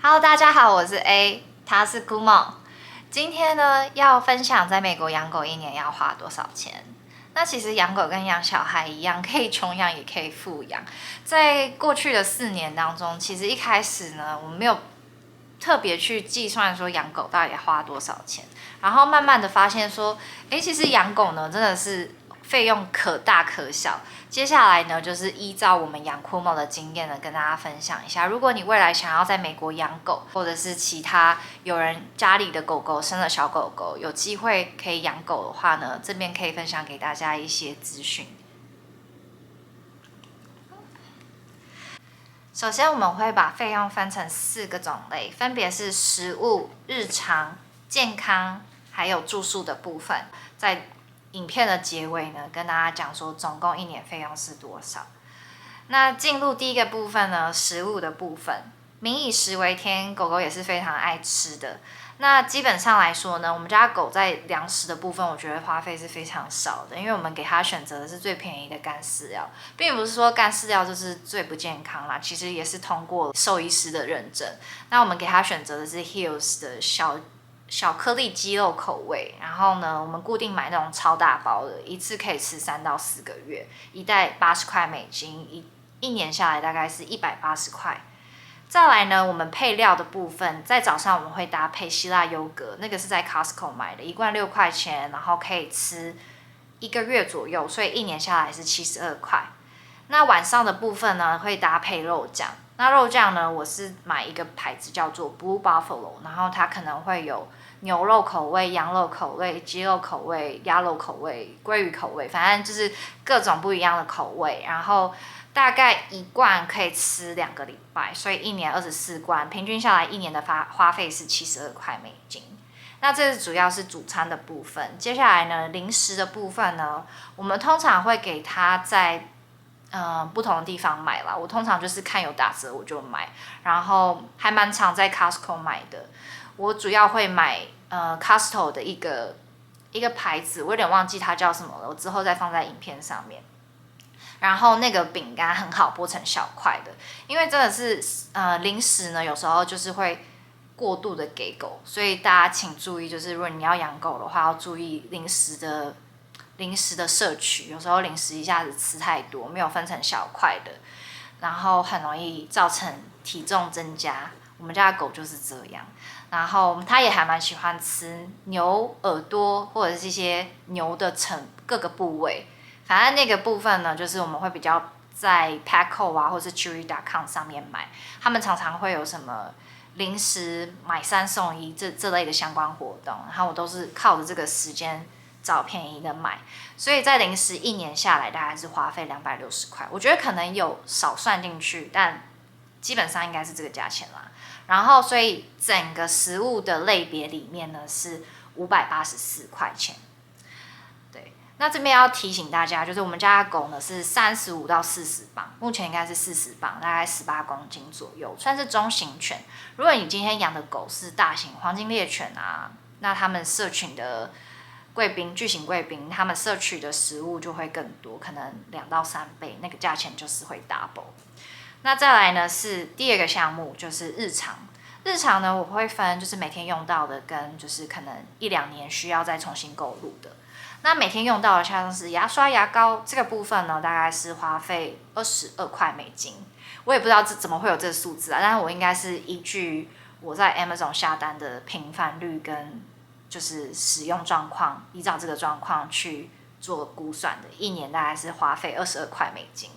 Hello，大家好，我是 A，他是 Kumo。今天呢，要分享在美国养狗一年要花多少钱。那其实养狗跟养小孩一样，可以穷养也可以富养。在过去的4年当中，其实一开始呢，我们没有特别去计算说养狗到底要花多少钱，然后慢慢的发现说，其实养狗呢真的是费用可大可小。接下来呢，就是依照我们养Kumo的经验呢，跟大家分享一下。如果你未来想要在美国养狗，或者是其他有人家里的狗狗生了小狗狗，有机会可以养狗的话呢，这边可以分享给大家一些资讯。首先，我们会把费用分成4个种类，分别是食物、日常、健康，还有住宿的部分。在影片的结尾呢，跟大家讲说总共1年费用是多少。那进入第一个部分呢，食物的部分，民以食为天，狗狗也是非常爱吃的。那基本上来说呢，我们家狗在粮食的部分，我觉得花费是非常少的，因为我们给它选择的是最便宜的干饲料，并不是说干饲料就是最不健康啦，其实也是通过兽医师的认证。那我们给它选择的是 Hills 的小颗粒鸡肉口味，然后呢，我们固定买那种超大包的，一次可以吃3到4个月，一袋80块美金，一年下来大概是180块。再来呢，我们配料的部分，在早上我们会搭配希腊优格，那个是在 Costco 买的，1罐6块钱，然后可以吃1个月左右，所以一年下来是72块。那晚上的部分呢，会搭配肉酱。那肉酱呢，我是买一个牌子叫做 Blue Buffalo， 然后它可能会有牛肉口味、羊肉口味、鸡肉口味、鸭肉口味、鲑鱼口味，反正就是各种不一样的口味。然后大概1罐可以吃2个礼拜，所以一年24罐，平均下来一年的花费是72块美金。那这主要是主餐的部分。接下来呢，零食的部分呢，我们通常会给它在不同的地方买啦。我通常就是看有打折我就买，然后还蛮常在 Costco 买的。我主要会买Costco 的一个牌子，我有点忘记它叫什么了，我之后再放在影片上面。然后那个饼干很好剥成小块的，因为真的是零食呢，有时候就是会过度的给狗，所以大家请注意，就是如果你要养狗的话，要注意零食的摄取，有时候零食一下子吃太多，没有分成小块的，然后很容易造成体重增加。我们家的狗就是这样，然后它也还蛮喜欢吃牛耳朵或者是一些牛的各个部位。反正那个部分呢，就是我们会比较在 Petco 啊，或是 Chewy.com 上面买，他们常常会有什么零食买3送1这类的相关活动，然后我都是靠着这个时间找便宜的买，所以在零食一年下来大概是花费260块，我觉得可能有少算进去，但基本上应该是这个价钱啦。然后所以整个食物的类别里面呢是584块钱。对，那这边要提醒大家，就是我们家的狗呢是35到40磅，目前应该是40磅，大概18公斤左右，算是中型犬。如果你今天养的狗是大型黄金猎犬啊，那他们社群的巨型贵宾，他们摄取的食物就会更多，可能2到3倍，那个价钱就是会 double。那再来呢是第2个项目，就是日常。日常呢，我会分就是每天用到的，跟就是可能1、2年需要再重新购入的。那每天用到的像是牙刷、牙膏这个部分呢，大概是花费22块美金。我也不知道怎么会有这个数字啊，但是我应该是依据我在 Amazon 下单的频繁率跟就是使用状况，依照这个状况去做估算的，一年大概是花费22块美金。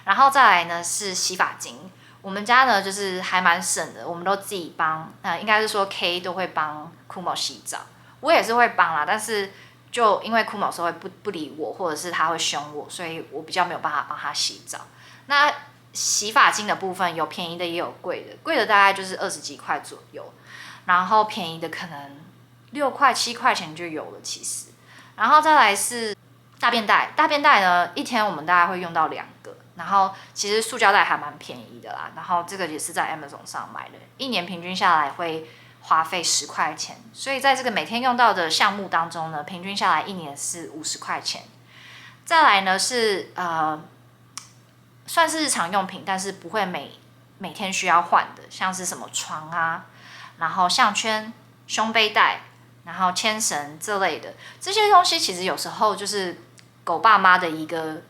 然后再来呢是洗发精，我们家呢就是还蛮省的，我们都自己帮，应该是说 K 都会帮 Kumo 洗澡，我也是会帮啦，但是就因为 Kumo 会不理我，或者是他会凶我，所以我比较没有办法帮他洗澡。那洗发精的部分有便宜的也有贵的，贵的大概就是20几块左右，然后便宜的可能6块7块钱就有了其实。然后再来是大便袋，大便袋呢一天我们大概会用到2个，然后其实塑胶袋还蛮便宜的啦，然后这个也是在 Amazon 上买的，一年平均下来会花费10块钱，所以在这个每天用到的项目当中呢，平均下来一年是50块钱。再来呢是算是日常用品，但是不会每天需要换的，像是什么床啊，然后项圈、胸背带，然后牵绳这类的，这些东西其实有时候就是狗爸妈的一个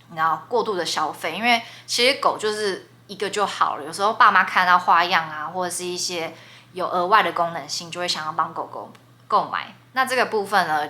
你知道过度的消费，因为其实狗就是一个就好了，有时候爸妈看到花样啊，或者是一些有额外的功能性，就会想要帮狗狗购买。那这个部分呢，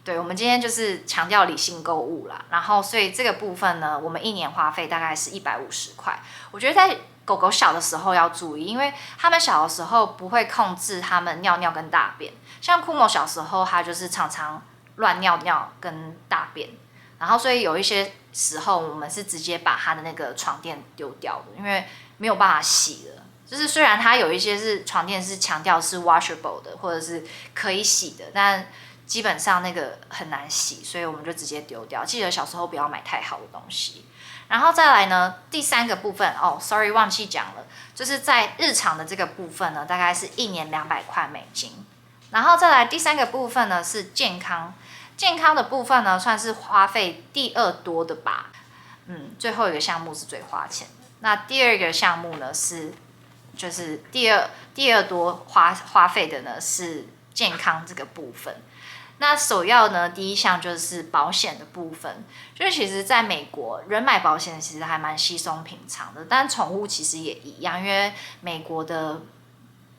对我们今天就是强调理性购物啦。然后，所以这个部分呢，我们一年花费大概是150块。我觉得在狗狗小的时候要注意，因为他们小的时候不会控制他们尿尿跟大便。像库莫小时候，他就是常常乱尿尿跟大便，然后所以有一些时候我们是直接把他的那个床垫丢掉的，因为没有办法洗了。就是虽然它有一些是床垫是强调是 washable 的，或者是可以洗的，但基本上那个很难洗，所以我们就直接丢掉。记得小时候不要买太好的东西。然后再来呢，第3个部分sorry 忘记讲了，就是在日常的这个部分呢，大概是1年$200。然后再来第3个部分呢是健康，健康的部分呢算是花费第2多的吧，最后一个项目是最花钱的。那第2个项目呢就是第二多花费的呢是健康这个部分。那首要呢，第一项就是保险的部分，就是其实在美国人买保险其实还蛮稀松平常的，但宠物其实也一样，因为美国的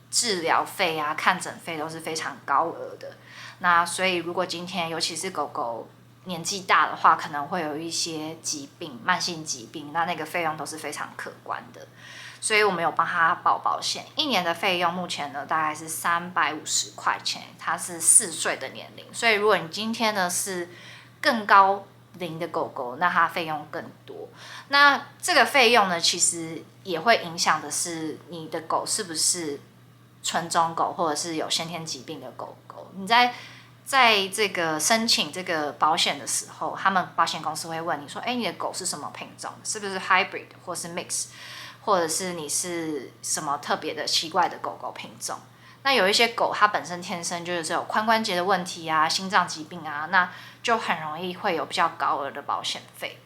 治疗费啊、看诊费都是非常高额的。那所以如果今天尤其是狗狗年纪大的话，可能会有一些疾病、慢性疾病，那个费用都是非常可观的。所以我们有帮他保险，1年的费用目前呢大概是350块钱，它是4岁的年龄，所以如果你今天呢是更高龄的狗狗，那它费用更多。那这个费用呢，其实也会影响的是你的狗是不是纯种狗，或者是有先天疾病的狗狗。你在这个申请这个保险的时候，他们保险公司会问你说，你的狗是什么品种，是不是 hybrid 或是 mix，或者是你是什么特别的奇怪的狗狗品种。那有一些狗它本身天生就是有髋关节的问题啊、心脏疾病啊，那就很容易会有比较高额的保险费，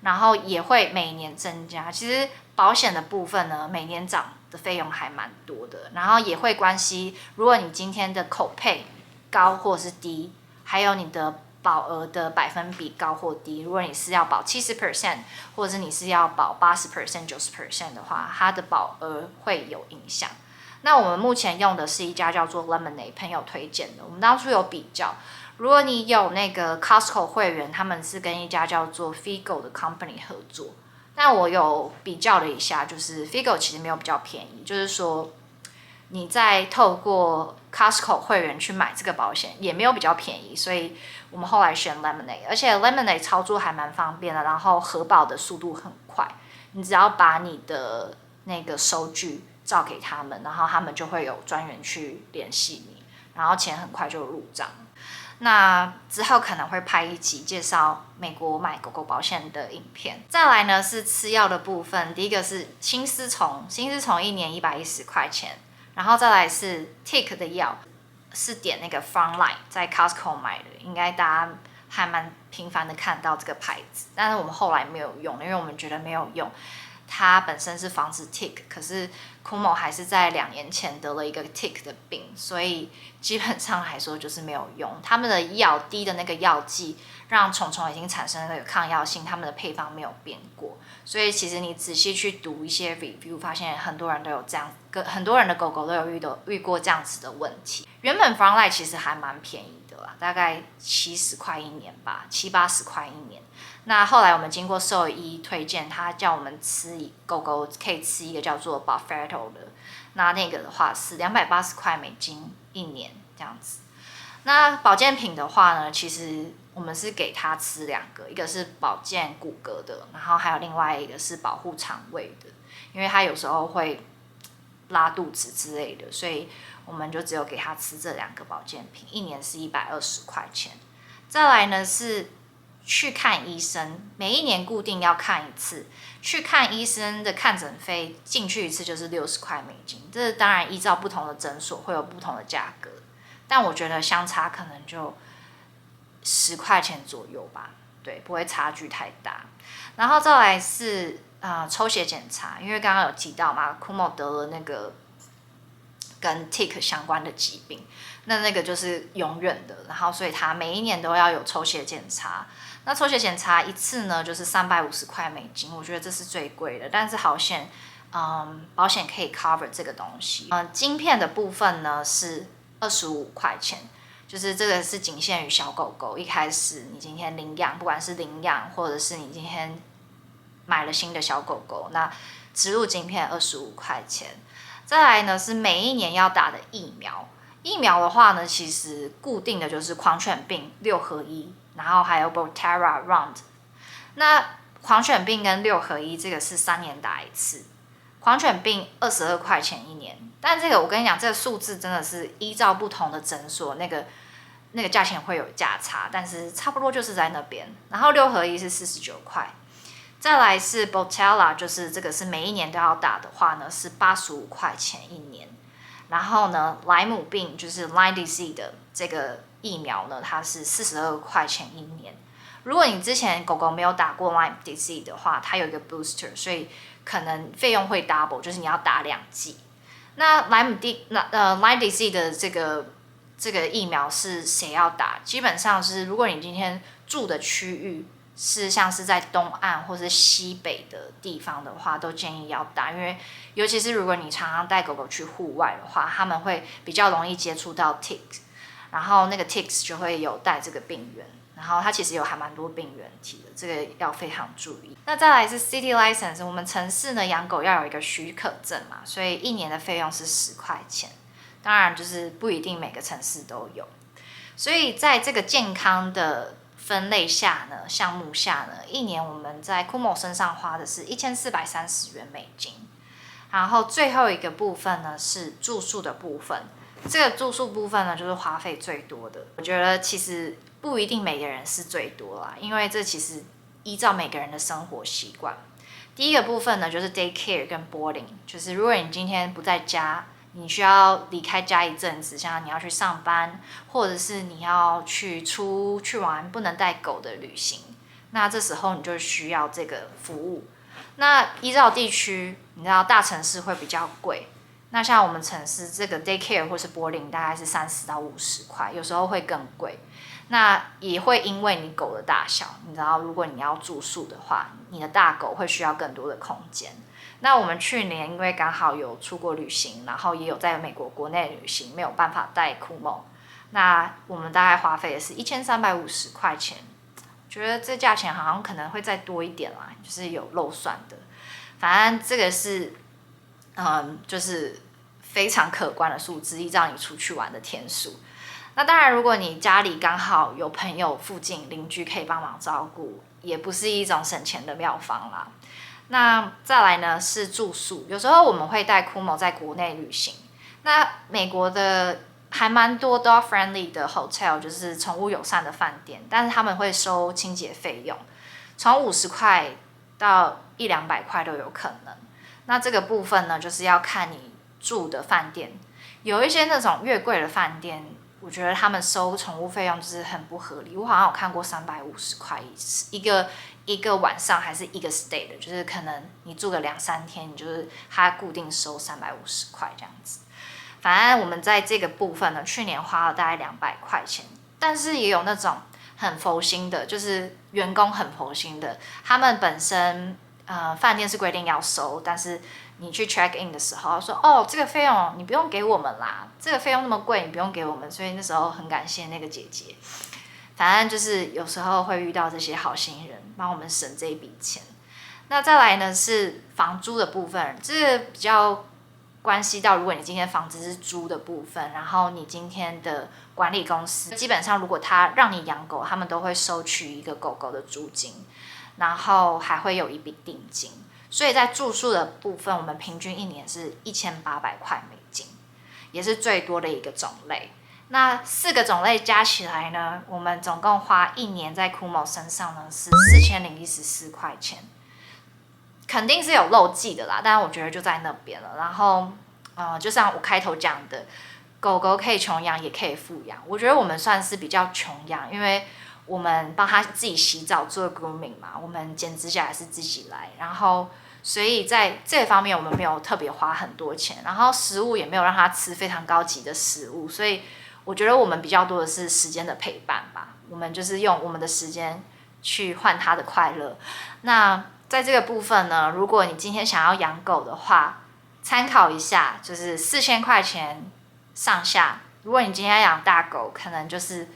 然后也会每年增加。其实保险的部分呢，每年涨的费用还蛮多的，然后也会关系如果你今天的口配高或是低，还有你的保额的百分比高或低。如果你是要保70%，或者是你是要保80%、90% 的话，它的保额会有影响。那我们目前用的是一家叫做 Lemonade 朋友推荐的，我们当初有比较。如果你有那个 Costco 会员，他们是跟一家叫做 Figo 的 company 合作。那我有比较了一下，就是 Figo 其实没有比较便宜，就是说你在透过 Costco 会员去买这个保险也没有比较便宜，所以我们后来选 Lemonade， 而且 Lemonade 操作还蛮方便的，然后核保的速度很快，你只要把你的那个收据照给他们，然后他们就会有专员去联系你，然后钱很快就入账。那之后可能会拍一集介绍美国买狗狗保险的影片。再来呢是吃药的部分，第一个是心丝虫1年110块钱，然后再来是 Tick 的药，是点那个 Frontline， 在 Costco 买的，应该大家还蛮频繁的看到这个牌子，但是我们后来没有用，因为我们觉得没有用。它本身是防止 tick， 可是 Kumo 还是在2年前得了一个 tick 的病，所以基本上来说就是没有用。他们的药滴的那个药剂让虫虫已经产生了那个抗药性，他们的配方没有变过，所以其实你仔细去读一些 review， 发现很多人都有这样，很多人的狗狗都有遇过这样子的问题。原本 Frontline 其实还蛮便宜的啦，大概70块一年吧，70-80块一年。那后来我们经过兽医推荐，他叫我们狗狗可以吃一个叫做 Buffetto 的，那个的话是$280块一年这样子。那保健品的话呢，其实我们是给他吃2个，一个是保健骨骼的，然后还有另外一个是保护肠胃的，因为他有时候会拉肚子之类的，所以我们就只有给他吃这2个保健品，一年是120块钱。再来呢是去看医生，每一年固定要看一次。去看医生的看诊费，进去一次就是$60块，这当然依照不同的诊所会有不同的价格，但我觉得相差可能就10块钱左右吧，对，不会差距太大。然后再来是抽血检查，因为刚刚有提到嘛，Kumo 得了那个跟 tick 相关的疾病，那个就是永远的，然后所以他每一年都要有抽血检查。那抽血检查一次呢，就是350块美金，我觉得这是最贵的，但是好险，保险可以 cover 这个东西。晶片的部分呢是25块钱，就是这个是仅限于小狗狗。一开始你今天领养，不管是领养或者是你今天买了新的小狗狗，那植入晶片25块钱。再来呢是每一年要打的疫苗，疫苗的话呢，其实固定的就是狂犬病6合1，然后还有 Botara Round。那狂犬病跟6合1这个是3年打一次，狂犬病22块钱一年，但这个我跟你讲，这个数字真的是依照不同的诊所那个价钱会有价差，但是差不多就是在那边。然后6合1是49块。再来是 Botella， 就是这个是每一年都要打的话呢，是85块钱一年。然后呢，莱姆病就是 Lyme disease 的这个疫苗呢，它是42块钱一年。如果你之前狗狗没有打过 Lyme disease 的话，它有一个 booster， 所以可能费用会 double， 就是你要打2剂。那Lyme disease 的这个疫苗是谁要打？基本上是如果你今天住的区域是像是在东岸或是西北的地方的话，都建议要打，因为尤其是如果你常常带狗狗去户外的话，他们会比较容易接触到 ticks， 然后那个 ticks 就会有带这个病原，然后它其实有还蛮多病原体的，这个要非常注意。那再来是 city license， 我们城市呢养狗要有一个许可证嘛，所以一年的费用是10块钱，当然就是不一定每个城市都有，所以在这个健康的分类下呢，项目下呢，一年我们在 Kumo 身上花的是1430元美金。然后最后一个部分呢是住宿的部分，这个住宿部分呢就是花费最多的。我觉得其实不一定每个人是最多啦，因为这其实依照每个人的生活习惯。第一个部分呢就是 daycare 跟 boarding， 就是如果你今天不在家，你需要离开家一阵子，像你要去上班，或者是你要出去玩，不能带狗的旅行，那这时候你就需要这个服务。那依照地区，你知道大城市会比较贵，那像我们城市这个 daycare 或是 boarding 大概是30到50块，有时候会更贵。那也会因为你狗的大小，你知道，如果你要住宿的话，你的大狗会需要更多的空间。那我们去年因为刚好有出国旅行，然后也有在美国国内旅行，没有办法带 Kumo， 那我们大概花费的是1350块钱，觉得这价钱好像可能会再多一点啦，就是有漏算的。反正这个是，就是非常可观的数字，依照你出去玩的天数。那当然，如果你家里刚好有朋友、附近邻居可以帮忙照顾，也不是一种省钱的妙方啦。那再来呢是住宿，有时候我们会带 Kumo 在国内旅行。那美国的还蛮多 dog friendly 的 hotel， 就是宠物友善的饭店，但是他们会收清洁费用，从50块到100-200块都有可能。那这个部分呢，就是要看你住的饭店，有一些那种越贵的饭店，我觉得他们收宠物费用就是很不合理。我好像有看过350块一个晚上，还是一个 stay 的，就是可能你住个2-3天，你就是他固定收350块这样子。反正我们在这个部分呢，去年花了大概200块钱，但是也有那种很佛心的，就是员工很佛心的，他们本身饭店是规定要收，但是你去 check in 的时候说，哦，这个费用你不用给我们啦，这个费用那么贵，你不用给我们，所以那时候很感谢那个姐姐。反正就是有时候会遇到这些好心人，帮我们省这一笔钱。那再来呢是房租的部分，这个比较关系到，如果你今天房子是租的部分，然后你今天的管理公司基本上如果他让你养狗，他们都会收取一个狗狗的租金，然后还会有一笔定金。所以在住宿的部分，我们平均一年是1800块美金，也是最多的一个种类。那4个种类加起来呢，我们总共花一年在 Kumo 身上呢是4014块钱，肯定是有漏记的啦，但是我觉得就在那边了。然后，就像我开头讲的，狗狗可以穷养，也可以富养。我觉得我们算是比较穷养，因为我们帮它自己洗澡做 grooming 嘛，我们剪指甲也是自己来，然后所以在这方面我们没有特别花很多钱，然后食物也没有让它吃非常高级的食物，所以我觉得我们比较多的是时间的陪伴吧，我们就是用我们的时间去换它的快乐。那在这个部分呢，如果你今天想要养狗的话，参考一下，就是4000块钱上下。如果你今天要养大狗，可能就是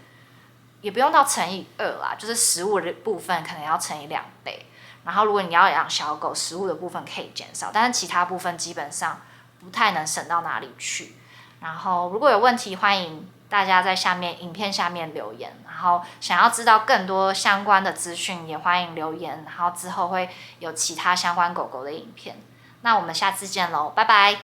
也不用到乘以2啦，就是食物的部分可能要乘以2倍。然后如果你要养小狗，食物的部分可以减少，但是其他部分基本上不太能省到哪里去。然后如果有问题，欢迎大家在影片下面留言，然后想要知道更多相关的资讯，也欢迎留言，然后之后会有其他相关狗狗的影片。那我们下次见喽，拜拜。